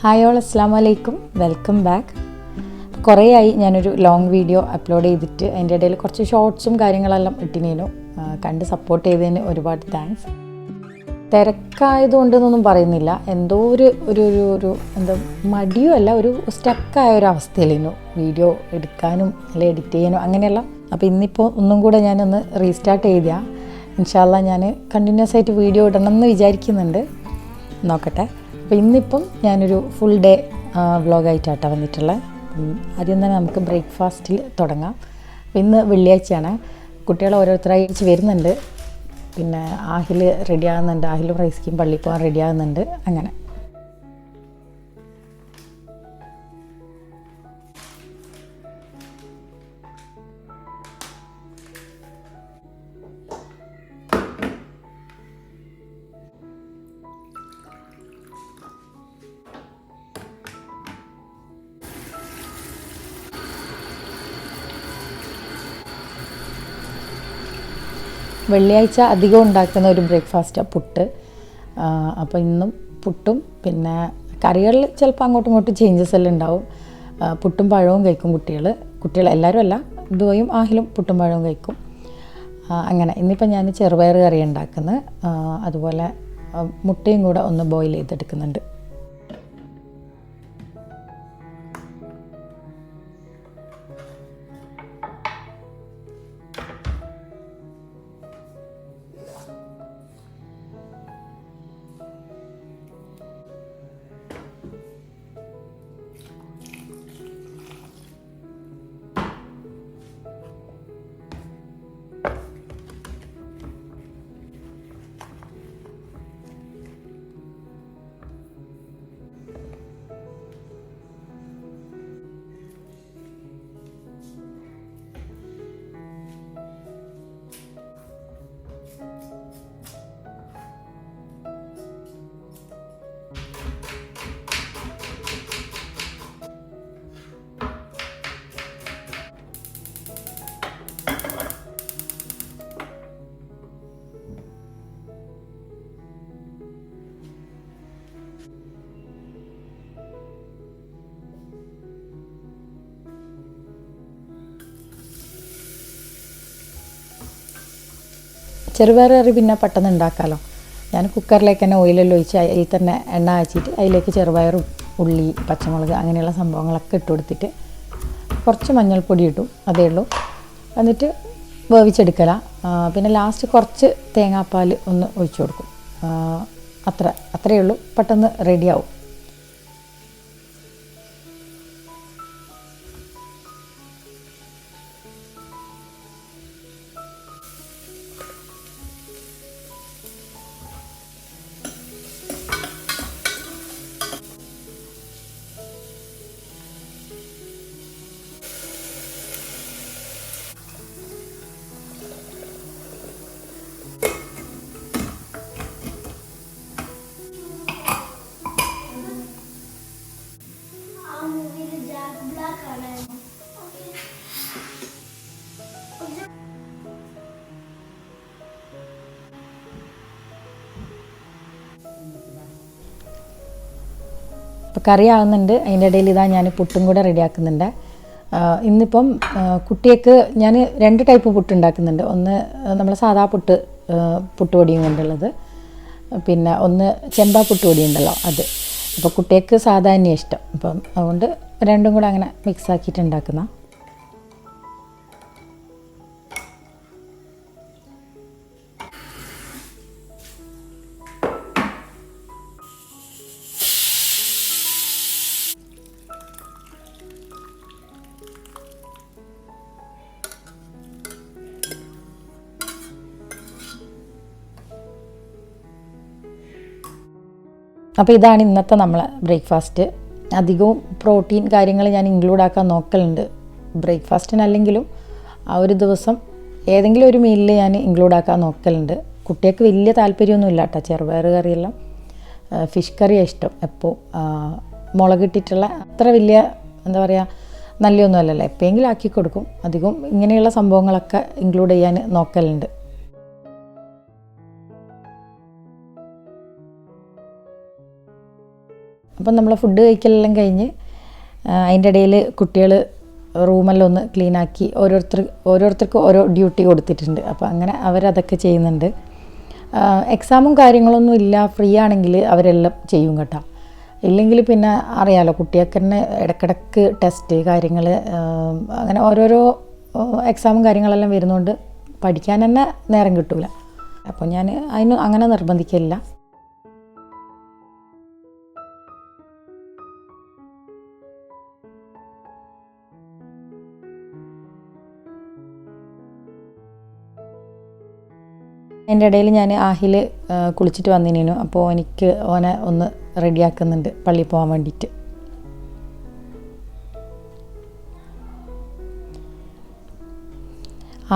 Hi all, അസ്സലാമു അലൈക്കും, welcome back. കുറേയായി ഞാനൊരു ലോങ് വീഡിയോ അപ്ലോഡ് ചെയ്തിട്ട് അതിൻ്റെ ഇടയിൽ കുറച്ച് ഷോർട്സും കാര്യങ്ങളെല്ലാം ഇട്ടിനേനു. കണ്ട് സപ്പോർട്ട് ചെയ്തതിന് ഒരുപാട് താങ്ക്സ്. തിരക്കായതുകൊണ്ടെന്നൊന്നും പറയുന്നില്ല, എന്തോ ഒരു എന്താ മടിയോ അല്ല, ഒരു സ്റ്റക്കായ ഒരു അവസ്ഥയിലേനു വീഡിയോ എടുക്കാനും അല്ലെ എഡിറ്റ് ചെയ്യാനും അങ്ങനെയല്ല. അപ്പോൾ ഇന്നിപ്പോൾ ഒന്നും കൂടെ ഞാനൊന്ന് റീസ്റ്റാർട്ട് ചെയ്താൽ ഇൻഷാ അല്ലാഹ് ഞാൻ കണ്ടിന്യൂസ് ആയിട്ട് വീഡിയോ ഇടണം എന്ന് വിചാരിക്കുന്നുണ്ട്. നോക്കട്ടെ. അപ്പോൾ ഇന്നിപ്പം ഞാനൊരു ഫുൾ ഡേ വ്ളോഗായിട്ടാണ് വന്നിട്ടുള്ളത്. ആദ്യം തന്നെ നമുക്ക് ബ്രേക്ക്ഫാസ്റ്റിൽ തുടങ്ങാം. ഇന്ന് വെള്ളിയാഴ്ചയാണ്, കുട്ടികൾ ഓരോരുത്തരായി വരുന്നുണ്ട്. പിന്നെ ആഹിൽ റെഡി ആകുന്നുണ്ട്, ആഹിലും റൈസ്ക്കും പള്ളിയിൽ പോകാൻ റെഡി ആകുന്നുണ്ട്. അങ്ങനെ വെള്ളിയാഴ്ച അധികം ഉണ്ടാക്കുന്ന ഒരു ബ്രേക്ക്ഫാസ്റ്റാണ് പുട്ട്. അപ്പോൾ ഇന്നും പുട്ടും പിന്നെ കറികളിൽ ചിലപ്പോൾ അങ്ങോട്ടും ഇങ്ങോട്ടും ചേഞ്ചസ് എല്ലാം ഉണ്ടാവും. പുട്ടും പഴവും കഴിക്കും കുട്ടികൾ എല്ലാവരും അല്ല, ദുവയും ആഹിലും പുട്ടും പഴവും കഴിക്കും. അങ്ങനെ ഇന്നിപ്പോൾ ഞാൻ ചെറുപയർ കറി ഉണ്ടാക്കുന്നത്, അതുപോലെ മുട്ടയും കൂടെ ഒന്ന് ബോയിൽ ചെയ്തെടുക്കുന്നുണ്ട്. ചെറുപയർ കറി പിന്നെ പെട്ടെന്ന് ഉണ്ടാക്കാമല്ലോ. ഞാൻ കുക്കറിലേക്ക് തന്നെ ഓയിലെല്ലാം ഒഴിച്ച് അതിൽ തന്നെ എണ്ണ കാച്ചിട്ട് അതിലേക്ക് ചെറുപയറും ഉള്ളി പച്ചമുളക് അങ്ങനെയുള്ള സംഭവങ്ങളൊക്കെ ഇട്ട് കൊടുത്തിട്ട് കുറച്ച് മഞ്ഞൾപ്പൊടി ഇട്ടും, അതേ ഉള്ളൂ. എന്നിട്ട് വേവിച്ചെടുക്കല. പിന്നെ ലാസ്റ്റ് കുറച്ച് തേങ്ങാപ്പാൽ ഒന്ന് ഒഴിച്ചു കൊടുക്കും. അത്രയേ ഉള്ളൂ, പെട്ടെന്ന് റെഡിയാവും. ഇപ്പോൾ കറി ആകുന്നുണ്ട്, അതിൻ്റെ ഇടയിൽ ഇതാ ഞാൻ പുട്ടും കൂടെ റെഡിയാക്കുന്നുണ്ട്. ഇന്നിപ്പം കുട്ടിയൊക്കെ ഞാൻ 2 ടൈപ്പ് പുട്ട് ഉണ്ടാക്കുന്നുണ്ട്. ഒന്ന് നമ്മൾ സാധാ പുട്ടുപൊടിയും കൊണ്ടുള്ളത്, പിന്നെ ഒന്ന് ചെമ്പാ പുട്ടുപൊടി ഉണ്ടല്ലോ അത്. അപ്പോൾ കുട്ടിയൊക്കെ സാധാ തന്നെയാണ് ഇഷ്ടം. അപ്പം അതുകൊണ്ട് രണ്ടും കൂടെ അങ്ങനെ മിക്സ് ആക്കിയിട്ട് ഉണ്ടാക്കുന്ന. അപ്പോൾ ഇതാണ് ഇന്നത്തെ നമ്മളെ ബ്രേക്ക്ഫാസ്റ്റ്. അധികവും പ്രോട്ടീൻ കാര്യങ്ങൾ ഞാൻ ഇൻക്ലൂഡ് ആക്കാൻ നോക്കലുണ്ട്. ബ്രേക്ക്ഫാസ്റ്റിനല്ലെങ്കിലും ആ ഒരു ദിവസം ഏതെങ്കിലും ഒരു മീലിൽ ഞാൻ ഇൻക്ലൂഡ് ആക്കാൻ നോക്കലുണ്ട്. കുട്ടികൾക്ക് വലിയ താല്പര്യമൊന്നുമില്ല കേട്ടോ ചെറുപയർ കറിയെല്ലാം. ഫിഷ് കറിയാണ് ഇഷ്ടം. എപ്പോൾ മുളകിട്ടിട്ടുള്ള അത്ര വലിയ എന്താ പറയുക നല്ലയൊന്നും അല്ലല്ലോ, എപ്പോഴെങ്കിലും ആക്കി കൊടുക്കും. അധികം ഇങ്ങനെയുള്ള സംഭവങ്ങളൊക്കെ ഇൻക്ലൂഡ് ചെയ്യാൻ നോക്കലുണ്ട്. അപ്പം നമ്മൾ ഫുഡ് കഴിക്കലെല്ലാം കഴിഞ്ഞ് അതിൻ്റെ ഇടയിൽ കുട്ടികൾ റൂമെല്ലാം ഒന്ന് ക്ലീനാക്കി ഓരോരുത്തർക്കും ഓരോ ഡ്യൂട്ടി കൊടുത്തിട്ടുണ്ട്. അപ്പോൾ അങ്ങനെ അവരതൊക്കെ ചെയ്യുന്നുണ്ട്. എക്സാമും കാര്യങ്ങളൊന്നും ഇല്ല, ഫ്രീ ആണെങ്കിൽ അവരെല്ലാം ചെയ്യും കേട്ടോ. ഇല്ലെങ്കിൽ പിന്നെ അറിയാമല്ലോ, കുട്ടികൾക്ക് തന്നെ ഇടയ്ക്കിടയ്ക്ക് ടെസ്റ്റ് കാര്യങ്ങൾ അങ്ങനെ ഓരോരോ എക്സാമും കാര്യങ്ങളെല്ലാം വരുന്നതുകൊണ്ട് പഠിക്കാൻ തന്നെ നേരം കിട്ടില്ല. അപ്പോൾ ഞാൻ അതിന് അങ്ങനെ നിർബന്ധിക്കില്ല. അതിൻ്റെ ഇടയിൽ ഞാൻ ആഹിൽ കുളിച്ചിട്ട് വന്നിനു. അപ്പോൾ എനിക്ക് ഓനെ ഒന്ന് റെഡിയാക്കുന്നുണ്ട് പള്ളിയിൽ പോകാൻ വേണ്ടിയിട്ട്.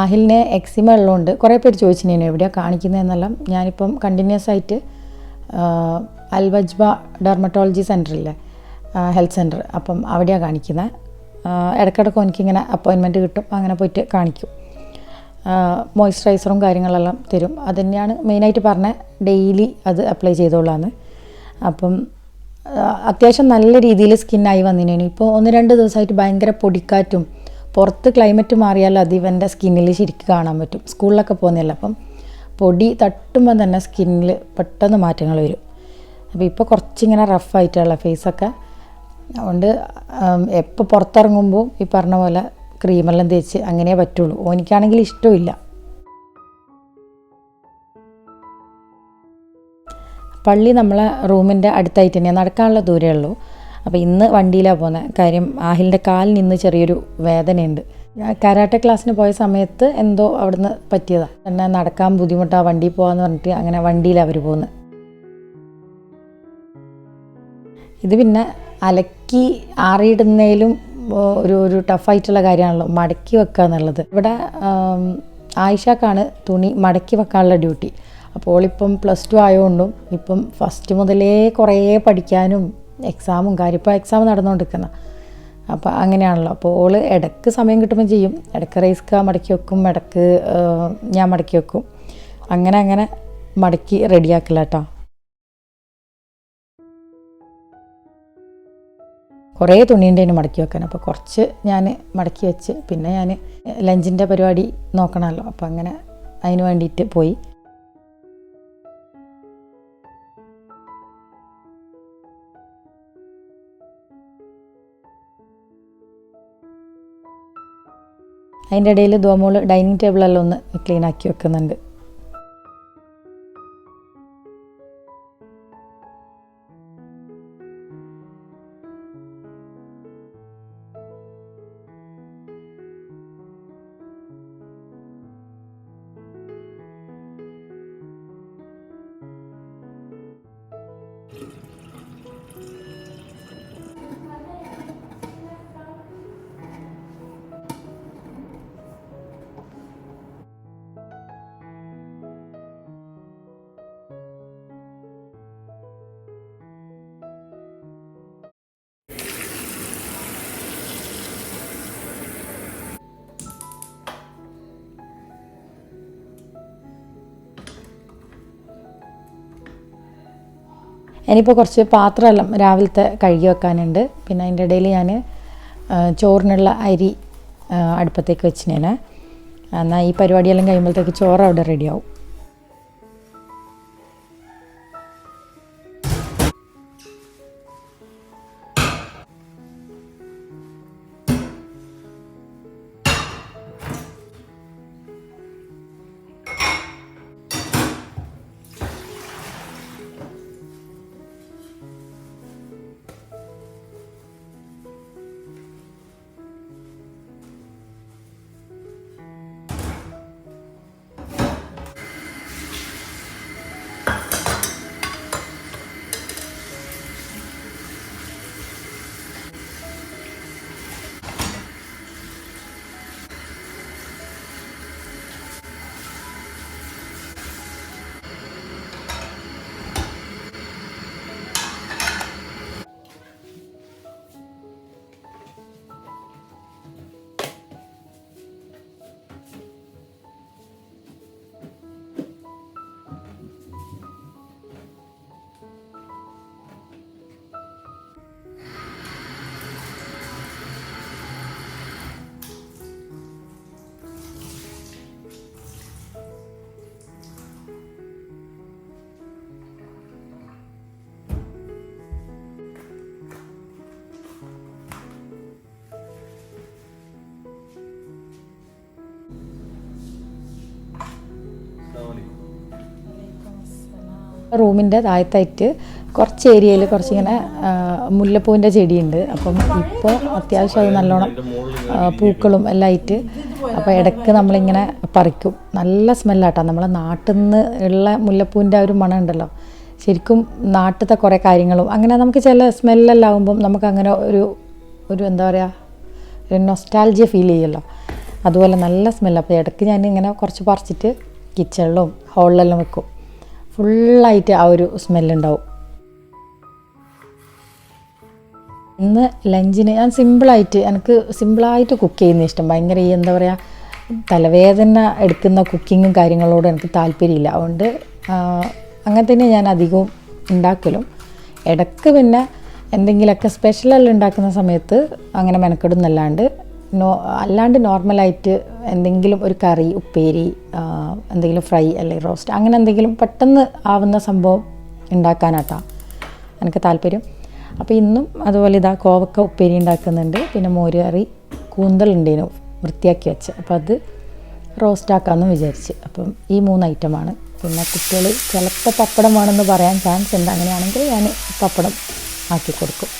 ആഹിലിന് എക്സിമ ഉള്ളതുകൊണ്ട് കുറേ പേര് ചോദിച്ചിനു എവിടെയാണ് കാണിക്കുന്നതെന്നെല്ലാം. ഞാനിപ്പം കണ്ടിന്യൂസ് ആയിട്ട് അൽവജ്ബ ഡെർമറ്റോളജി സെൻറ്ററില്ലേ, ഹെൽത്ത് സെൻറ്റർ, അപ്പം അവിടെയാണ് കാണിക്കുന്നത്. ഇടയ്ക്കിടയ്ക്ക് എനിക്കിങ്ങനെ അപ്പോയിൻമെൻറ്റ് കിട്ടും, അങ്ങനെ പോയിട്ട് കാണിക്കും. മോയ്സ്ചറൈസറും കാര്യങ്ങളെല്ലാം തരും. അത് തന്നെയാണ് മെയിനായിട്ട് പറഞ്ഞത്, ഡെയിലി അത് അപ്ലൈ ചെയ്തോളാന്ന്. അപ്പം അത്യാവശ്യം നല്ല രീതിയിൽ സ്കിന്നായി വന്നിനു. ഇപ്പോൾ 1-2 ദിവസമായിട്ട് ഭയങ്കര പൊടിക്കാറ്റും, പുറത്ത് ക്ലൈമറ്റ് മാറിയാൽ അത് ഇവൻ്റെ സ്കിന്നിൽ ശരിക്കും കാണാൻ പറ്റും. സ്കൂളിലൊക്കെ പോകുന്നില്ല, അപ്പം പൊടി തട്ടുമ്പോൾ തന്നെ സ്കിന്നിൽ പെട്ടെന്ന് മാറ്റങ്ങൾ വരും. അപ്പോൾ ഇപ്പോൾ കുറച്ചിങ്ങനെ റഫായിട്ടുള്ള ഫേസൊക്കെ, അതുകൊണ്ട് എപ്പോൾ പുറത്തിറങ്ങുമ്പോൾ ഈ പറഞ്ഞ പോലെ ക്രീമെല്ലാം തേച്ച് അങ്ങനെ പറ്റുള്ളൂ. എനിക്കാണെങ്കിൽ ഇഷ്ടമില്ല. പള്ളി നമ്മളെ റൂമിൻ്റെ അടുത്തായിട്ട് തന്നെയാണ്, നടക്കാനുള്ള ദൂരമേ ഉള്ളൂ. അപ്പോൾ ഇന്ന് വണ്ടിയിലാണ് പോകുന്നത്. കാര്യം ആഹിലിൻ്റെ കാലിൽ നിന്ന് ചെറിയൊരു വേദനയുണ്ട്. കരാട്ടെ ക്ലാസ്സിന് പോയ സമയത്ത് എന്തോ അവിടുന്ന് പറ്റിയതാണ്. എന്നെ നടക്കാൻ ബുദ്ധിമുട്ടാണ്, വണ്ടിയിൽ പോകാമെന്ന് പറഞ്ഞിട്ട് അങ്ങനെ വണ്ടിയിലാണ് അവർ പോകുന്നത്. ഇത് പിന്നെ അലക്കി ആറിയിടുന്നതിലും ഒരു ടഫായിട്ടുള്ള കാര്യമാണല്ലോ മടക്കി വെക്കുക എന്നുള്ളത്. ഇവിടെ ആയിഷക്കാണ് തുണി മടക്കി വെക്കാനുള്ള ഡ്യൂട്ടി. അപ്പോൾ ഇപ്പം +2 ആയതുകൊണ്ടും ഇപ്പം ഫസ്റ്റ് മുതലേ കുറേ പഠിക്കാനും എക്സാമും കാര്യം, ഇപ്പോൾ എക്സാം നടന്നുകൊണ്ടിരിക്കുന്ന, അപ്പോൾ അങ്ങനെയാണല്ലോ. അപ്പോൾ ഓള് ഇടയ്ക്ക് സമയം കിട്ടുമ്പോൾ ചെയ്യും. ഇടയ്ക്ക് റൈസ്ക മടക്കി വെക്കും, ഇടയ്ക്ക് ഞാൻ മടക്കി വെക്കും. അങ്ങനെ മടക്കി റെഡിയാക്കില്ല കേട്ടോ. കുറേ തുണിയുണ്ടേന് മടക്കി വെക്കാൻ. അപ്പോൾ കുറച്ച് ഞാൻ മടക്കി വെച്ച്, പിന്നെ ഞാൻ ലഞ്ചിൻ്റെ പരിപാടി നോക്കണമല്ലോ, അപ്പോൾ അങ്ങനെ അതിന് വേണ്ടിയിട്ട് പോയി. അതിൻ്റെ ഇടയിൽ ദോമോള് ഡൈനിങ് ടേബിളെല്ലാം ഒന്ന് ക്ലീനാക്കി വെക്കുന്നുണ്ട്. ഇനിയിപ്പോൾ കുറച്ച് പാത്രമെല്ലാം രാവിലത്തെ കഴുകി വെക്കാനുണ്ട്. പിന്നെ അതിൻ്റെ ഇടയിൽ ഞാൻ ചോറിനുള്ള അരി അടുപ്പത്തേക്ക് വെച്ചിനേനെ. എന്നാൽ ഈ പരിപാടിയെല്ലാം കഴിയുമ്പോഴത്തേക്ക് ചോറ് അവിടെ റെഡിയാവും. റൂമിൻ്റെ താഴത്തായിട്ട് കുറച്ച് ഏരിയയിൽ കുറച്ചിങ്ങനെ മുല്ലപ്പൂവിൻ്റെ ചെടിയുണ്ട്. അപ്പം ഇപ്പോൾ അത്യാവശ്യം അത് നല്ലോണം പൂക്കളും എല്ലാം ആയിട്ട് അപ്പോൾ ഇടയ്ക്ക് നമ്മളിങ്ങനെ പറിക്കും. നല്ല സ്മെല്ലാട്ടോ. നമ്മളെ നാട്ടിൽ നിന്ന് ഉള്ള മുല്ലപ്പൂവിൻ്റെ ഒരു മണം ഉണ്ടല്ലോ, ശരിക്കും നാട്ടിലത്തെ കുറേ കാര്യങ്ങളും അങ്ങനെ നമുക്ക് ചില സ്മെല്ലെല്ലാം ആകുമ്പം നമുക്കങ്ങനെ ഒരു എന്താ പറയുക, ഒരു നൊസ്റ്റാൾജിയ ഫീൽ ചെയ്യുമല്ലോ, അതുപോലെ നല്ല സ്മെല്ല്. അപ്പോൾ ഇടയ്ക്ക് ഞാൻ ഇങ്ങനെ കുറച്ച് പറിച്ചിട്ട് കിച്ചണിലും ഹോളിലെല്ലാം വെക്കും. ഫുള്ളായിട്ട് ആ ഒരു സ്മെല്ലുണ്ടാവും. ഇന്ന് ലഞ്ചിന് ഞാൻ എനിക്ക് സിമ്പിളായിട്ട് കുക്ക് ചെയ്യുന്ന ഇഷ്ടം. ഭയങ്കര ഈ എന്താ പറയുക, തലവേദന എടുക്കുന്ന കുക്കിങ്ങും കാര്യങ്ങളോട് എനിക്ക് താല്പര്യമില്ല. അതുകൊണ്ട് അങ്ങനെ തന്നെ ഞാൻ അധികവും ഉണ്ടാക്കലും. ഇടയ്ക്ക് പിന്നെ എന്തെങ്കിലുമൊക്കെ സ്പെഷ്യലെല്ലാം ഉണ്ടാക്കുന്ന സമയത്ത് അങ്ങനെ മെനക്കെടുന്നല്ലാണ്ട് അല്ലാണ്ട് നോർമലായിട്ട് എന്തെങ്കിലും ഒരു കറി, ഉപ്പേരി, എന്തെങ്കിലും ഫ്രൈ അല്ലെങ്കിൽ റോസ്റ്റ് അങ്ങനെ എന്തെങ്കിലും പെട്ടെന്ന് ആവുന്ന സംഭവം ഉണ്ടാക്കാനാട്ടാ എനിക്ക് താല്പര്യം. അപ്പോൾ ഇന്നും അതുപോലെ ഇതാ കോവക്ക ഉപ്പേരി ഉണ്ടാക്കുന്നുണ്ട്. പിന്നെ മോര് കറി, കൂന്തലുണ്ടേനു വൃത്തിയാക്കി വെച്ച്, അപ്പോൾ അത് റോസ്റ്റാക്കാമെന്ന് വിചാരിച്ച്. അപ്പം ഈ 3 ഐറ്റമാണ്. പിന്നെ കുട്ടികൾ ചിലപ്പോൾ പപ്പടം വേണമെന്ന് പറയാൻ ചാൻസ് ഉണ്ട്. അങ്ങനെയാണെങ്കിൽ ഞാൻ പപ്പടം ആക്കി കൊടുക്കും.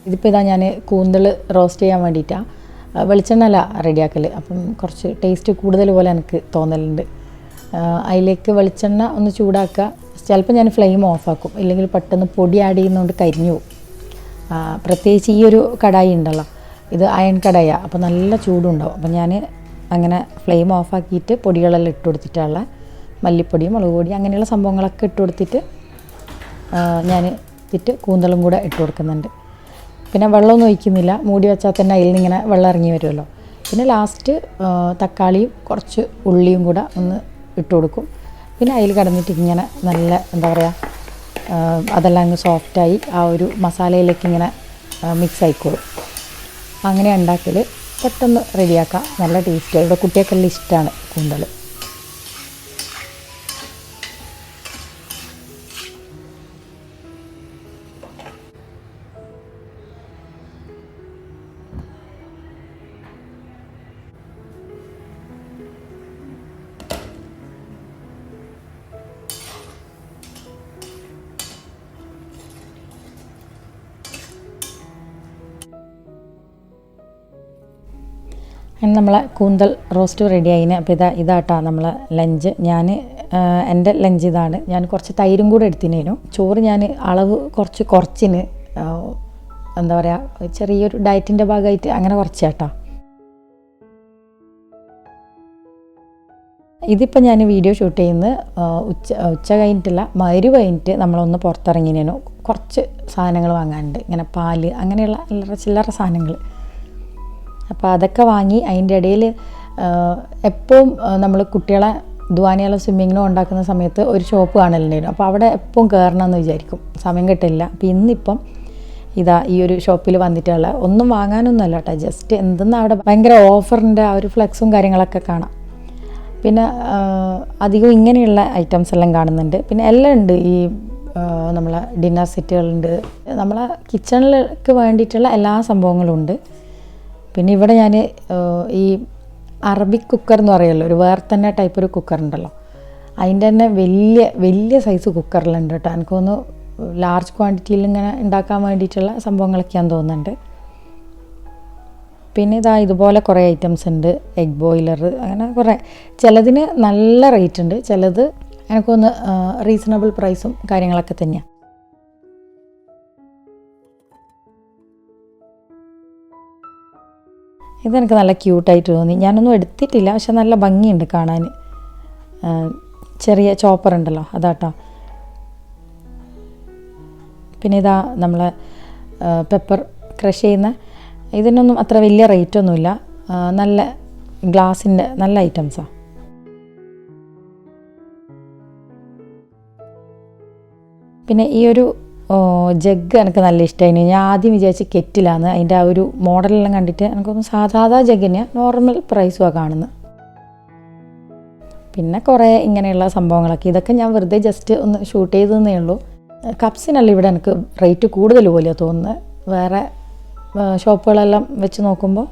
ഇതിപ്പോൾ ഇതാ ഞാൻ കൂന്തൽ റോസ്റ്റ് ചെയ്യാൻ വേണ്ടിയിട്ടാണ് വെളിച്ചെണ്ണ അല്ല റെഡിയാക്കൽ. അപ്പം കുറച്ച് ടേസ്റ്റ് കൂടുതൽ പോലെ എനിക്ക് തോന്നലുണ്ട്. അതിലേക്ക് വെളിച്ചെണ്ണ ഒന്ന് ചൂടാക്കുക. ചിലപ്പോൾ ഞാൻ ഫ്ലെയിം ഓഫാക്കും, ഇല്ലെങ്കിൽ പെട്ടെന്ന് പൊടി ആഡ് ചെയ്യുന്നതുകൊണ്ട് കരിഞ്ഞു പോകും. പ്രത്യേകിച്ച് ഈ ഒരു കടായി ഉണ്ടല്ലോ, ഇത് അയൺ കടായിയാണ്, അപ്പോൾ നല്ല ചൂടുണ്ടാവും. അപ്പം ഞാൻ അങ്ങനെ ഫ്ലെയിം ഓഫാക്കിയിട്ട് പൊടികളെല്ലാം ഇട്ട് കൊടുത്തിട്ടുള്ള മല്ലിപ്പൊടി, മുളക് പൊടി അങ്ങനെയുള്ള സംഭവങ്ങളൊക്കെ ഇട്ട് കൊടുത്തിട്ട് ഞാൻ കൂന്തലും കൂടെ ഇട്ട് കൊടുക്കുന്നുണ്ട്. പിന്നെ വെള്ളമൊന്നും ഒഴിക്കുന്നില്ല, മൂടി വെച്ചാൽ തന്നെ അതിൽ നിന്ന് ഇങ്ങനെ വെള്ളം ഇറങ്ങി വരുമല്ലോ. പിന്നെ ലാസ്റ്റ് തക്കാളിയും കുറച്ച് ഉള്ളിയും കൂടെ ഒന്ന് ഇട്ട് കൊടുക്കും. പിന്നെ അതിൽ കിടന്നിട്ട് ഇങ്ങനെ നല്ല എന്താ പറയുക, അതെല്ലാം അങ്ങ് സോഫ്റ്റായി ആ ഒരു മസാലയിലേക്ക് ഇങ്ങനെ മിക്സ് ആയിക്കോളും. അങ്ങനെ ഉണ്ടാക്കൽ പെട്ടെന്ന് റെഡിയാക്കാം, നല്ല ടേസ്റ്റ്. ഇവിടെ കുട്ടികൾക്കെല്ലാം ഇഷ്ടമാണ് കൂന്തൽ. അങ്ങനെ നമ്മളെ കൂന്തൽ റോസ്റ്റ് റെഡി ആയിന്. അപ്പോൾ ഇതാട്ടാ നമ്മളെ ലഞ്ച്. എൻ്റെ ലഞ്ച് ഇതാണ്. ഞാൻ കുറച്ച് തൈരും കൂടെ എടുത്തിനേനു. ചോറ് ഞാൻ അളവ് കുറച്ചിന് എന്താ പറയുക, ചെറിയൊരു ഡയറ്റിൻ്റെ ഭാഗമായിട്ട് അങ്ങനെ കുറച്ചാട്ടാ. ഇതിപ്പോൾ ഞാൻ വീഡിയോ ഷൂട്ട് ചെയ്യുന്നത് ഉച്ച കഴിഞ്ഞിട്ടില്ല, മഗ്‌രിബ് കഴിഞ്ഞിട്ട് നമ്മളൊന്ന് പുറത്തിറങ്ങിനേനു. കുറച്ച് സാധനങ്ങൾ വാങ്ങാനുണ്ട്, ഇങ്ങനെ പാല് അങ്ങനെയുള്ള ചില്ലറ സാധനങ്ങൾ. അപ്പോൾ അതൊക്കെ വാങ്ങി അതിൻ്റെ ഇടയിൽ എപ്പോഴും നമ്മൾ കുട്ടികളെ ദ്വാനിയാല സ്വിമ്മിങ്ങിനോ ഉണ്ടാക്കുന്ന സമയത്ത് ഒരു ഷോപ്പ് കാണലുണ്ടായിരുന്നു. അപ്പോൾ അവിടെ എപ്പോഴും കയറണമെന്ന് വിചാരിക്കും, സമയം കിട്ടില്ല. അപ്പോൾ ഇന്നിപ്പം ഈ ഒരു ഷോപ്പിൽ വന്നിട്ടുള്ള ഒന്നും വാങ്ങാനൊന്നുമല്ല കേട്ടോ, ജസ്റ്റ് എന്തെന്ന് അവിടെ ഭയങ്കര ഓഫറിൻ്റെ ആ ഒരു ഫ്ലെക്സും കാര്യങ്ങളൊക്കെ കാണാം. പിന്നെ അധികം ഇങ്ങനെയുള്ള ഐറ്റംസ് എല്ലാം കാണുന്നുണ്ട്. പിന്നെ എല്ലാം ഉണ്ട്, ഈ നമ്മളെ ഡിന്നർ സെറ്റുകളുണ്ട്, നമ്മളെ കിച്ചണിലേക്ക് വേണ്ടിയിട്ടുള്ള എല്ലാ സംഭവങ്ങളും ഉണ്ട്. പിന്നെ ഇവിടെ ഞാൻ ഈ അറബിക് കുക്കർ എന്ന് പറയുമല്ലോ, ഒരു വേറെ തന്നെ ടൈപ്പ് ഒരു കുക്കർ ഉണ്ടല്ലോ, അതിൻ്റെ തന്നെ വലിയ സൈസ് കുക്കറിലുണ്ട് കേട്ടോ. എനിക്കൊന്ന് ലാർജ് ക്വാണ്ടിറ്റിയിൽ ഇങ്ങനെ ഉണ്ടാക്കാൻ വേണ്ടിയിട്ടുള്ള സംഭവങ്ങളൊക്കെയാണെന്ന് തോന്നുന്നുണ്ട്. പിന്നെ ഇതുപോലെ കുറേ ഐറ്റംസ് ഉണ്ട്, എഗ് ബോയിലർ, അങ്ങനെ കുറേ. ചിലതിന് നല്ല റേറ്റ് ഉണ്ട്, ചിലത് എനിക്കൊന്ന് റീസണബിൾ പ്രൈസും കാര്യങ്ങളൊക്കെ തന്നെയാണ്. ഇതെനിക്ക് നല്ല ക്യൂട്ടായിട്ട് തോന്നി. ഞാനൊന്നും എടുത്തിട്ടില്ല, പക്ഷെ നല്ല ഭംഗിയുണ്ട് കാണാൻ. ചെറിയ ചോപ്പർ ഉണ്ടല്ലോ, അതാട്ടോ. പിന്നെ നമ്മളെ പെപ്പർ ക്രഷ് ചെയ്യുന്ന, ഇതിനൊന്നും അത്ര വലിയ റേറ്റൊന്നുമില്ല, നല്ല ഗ്ലാസിൻ്റെ നല്ല ഐറ്റംസാണ്. പിന്നെ ഈ ഒരു ജഗ് എനിക്ക് നല്ല ഇഷ്ടമായിരുന്നു. ഞാൻ ആദ്യം വിചാരിച്ച് കെറ്റിലാണ്, അതിൻ്റെ ആ ഒരു മോഡലെല്ലാം കണ്ടിട്ട് എനിക്കൊന്ന് സാധാ ജഗിന് നോർമൽ പ്രൈസുമാണ് കാണുന്നത്. പിന്നെ കുറേ ഇങ്ങനെയുള്ള സംഭവങ്ങളൊക്കെ, ഇതൊക്കെ ഞാൻ വെറുതെ ജസ്റ്റ് ഒന്ന് ഷൂട്ട് ചെയ്തതേ ഉള്ളൂ. കപ്സിനല്ല ഇവിടെ എനിക്ക് റേറ്റ് കൂടുതൽ പോലെയാണ് തോന്നുന്നത്, വേറെ ഷോപ്പുകളെല്ലാം വെച്ച് നോക്കുമ്പോൾ.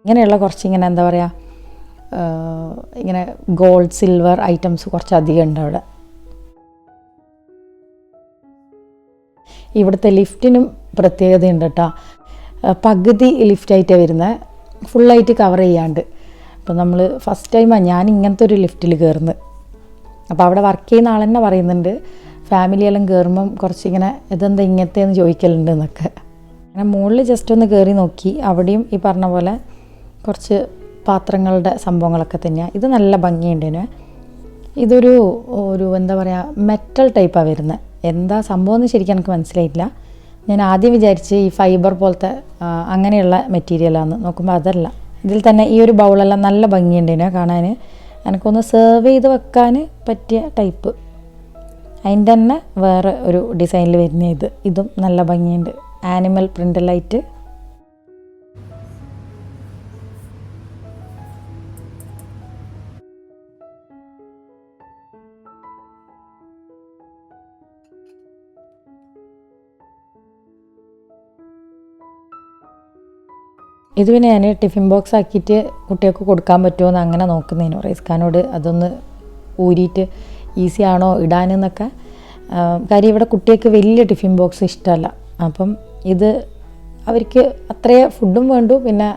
ഇങ്ങനെയുള്ള കുറച്ച് ഇങ്ങനെ എന്താ പറയുക, ഇങ്ങനെ ഗോൾഡ് സിൽവർ ഐറ്റംസ് കുറച്ച് അധികം ഉണ്ട് അവിടെ. ഇവിടുത്തെ ലിഫ്റ്റിനും പ്രത്യേകതയുണ്ട് കേട്ടോ. പകുതി ലിഫ്റ്റായിട്ടാണ് വരുന്നത്, ഫുള്ളായിട്ട് കവർ ചെയ്യാണ്ട്. അപ്പോൾ നമ്മൾ ഫസ്റ്റ് ടൈമാണ് ഞാൻ ഇങ്ങനത്തെ ഒരു ലിഫ്റ്റിൽ കയറുന്നത്. അപ്പോൾ അവിടെ വർക്ക് ചെയ്യുന്ന ആൾ തന്നെ പറയുന്നുണ്ട്, ഫാമിലിയെല്ലാം കയറുമ്പം കുറച്ചിങ്ങനെ ഇതെന്താ ഇങ്ങനത്തെയെന്ന് ചോദിക്കലുണ്ട് എന്നൊക്കെ. അങ്ങനെ മുകളിൽ ജസ്റ്റ് ഒന്ന് കയറി നോക്കി, അവിടെയും ഈ പറഞ്ഞ പോലെ കുറച്ച് പാത്രങ്ങളുടെ സംഭവങ്ങളൊക്കെ തന്നെയാണ്. ഇത് നല്ല ഭംഗിയുണ്ടേനു. ഇതൊരു എന്താ പറയുക, മെറ്റൽ ടൈപ്പാണ് വരുന്നത്. എന്താ സംഭവം എന്ന് ശരിക്കും എനിക്ക് മനസ്സിലായിട്ടില്ല. ഞാൻ ആദ്യം വിചാരിച്ച് ഈ ഫൈബർ പോലത്തെ അങ്ങനെയുള്ള മെറ്റീരിയലാണെന്ന്, നോക്കുമ്പോൾ അതല്ല. ഇതിൽ തന്നെ ഈ ഒരു ബൗളെല്ലാം നല്ല ഭംഗിയുണ്ടേനു കാണാൻ. എനിക്കൊന്ന് സെർവ് ചെയ്ത് വെക്കാൻ പറ്റിയ ടൈപ്പ്. അതിൻ്റെ തന്നെ വേറെ ഒരു ഡിസൈനിൽ വരുന്ന ഇതും നല്ല ഭംഗിയുണ്ട്, ആനിമൽ പ്രിൻ്റെല്ലായിട്ട്. ഇത് പിന്നെ ഞാൻ ടിഫിൻ ബോക്സ് ആക്കിയിട്ട് കുട്ടികൾക്ക് കൊടുക്കാൻ പറ്റുമോ എന്ന് അങ്ങനെ നോക്കുന്നതിനു, റൈസ്ഖാനോട് അതൊന്ന് ഊരിയിട്ട് ഈസി ആണോ ഇടാനെന്നൊക്കെ. കാര്യം ഇവിടെ കുട്ടികൾക്ക് വലിയ ടിഫിൻ ബോക്സ് ഇഷ്ടമല്ല. അപ്പം ഇത് അവർക്ക് അത്രേ ഫുഡും വേണ്ടു, പിന്നെ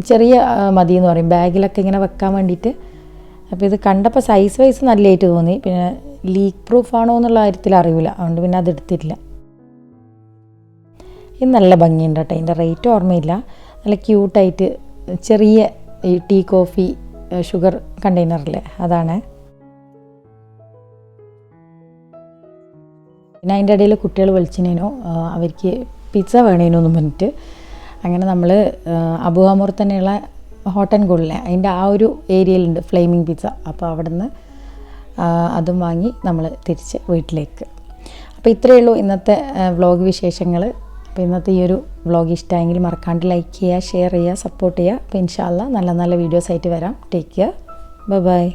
ചെറിയ മതി എന്ന് പറയും, ബാഗിലൊക്കെ ഇങ്ങനെ വെക്കാൻ വേണ്ടിയിട്ട്. അപ്പോൾ ഇത് കണ്ടപ്പോൾ സൈസ് വൈസ് നല്ലതായിട്ട് തോന്നി. പിന്നെ ലീക്ക് പ്രൂഫ് ആണോ എന്നുള്ള കാര്യത്തിൽ അറിയില്ല, അതുകൊണ്ട് പിന്നെ അതെടുത്തിട്ടില്ല. ഇത് നല്ല ഭംഗിയുണ്ട് കേട്ടോ. അതിൻ്റെ റേറ്റ് ഓർമ്മയില്ല. നല്ല ക്യൂട്ടായിട്ട് ചെറിയ ഈ ടീ കോഫി ഷുഗർ കണ്ടെയ്നറില്ലേ, അതാണ്. പിന്നെ അതിൻ്റെ ഇടയിൽ കുട്ടികൾ വിളിച്ചിനേനോ അവർക്ക് പിസ്സ വേണേനോ എന്ന് പറഞ്ഞിട്ട്. അങ്ങനെ നമ്മൾ അബുഹാമൂർ തന്നെയുള്ള ഹോട്ട് ആൻഡ് കൂളിലെ അതിൻ്റെ ആ ഒരു ഏരിയയിലുണ്ട് ഫ്ലെയിമിങ് പിസ്സ. അപ്പോൾ അവിടെ നിന്ന് അതും വാങ്ങി നമ്മൾ തിരിച്ച് വീട്ടിലേക്ക്. അപ്പോൾ ഇത്രയേ ഉള്ളൂ ഇന്നത്തെ വ്ളോഗ് വിശേഷങ്ങൾ. അപ്പോൾ ഇന്നത്തെ ഈ ഒരു വ്ളോഗ് ഇഷ്ടമായെങ്കിൽ മറക്കാണ്ട് ലൈക്ക് ചെയ്യുക, ഷെയർ ചെയ്യുക, സപ്പോർട്ട് ചെയ്യുക. അപ്പോൾ ഇൻഷാ അല്ലാഹ് നല്ല നല്ല വീഡിയോസ് ആയിട്ട് വരാം. Take care, bye bye.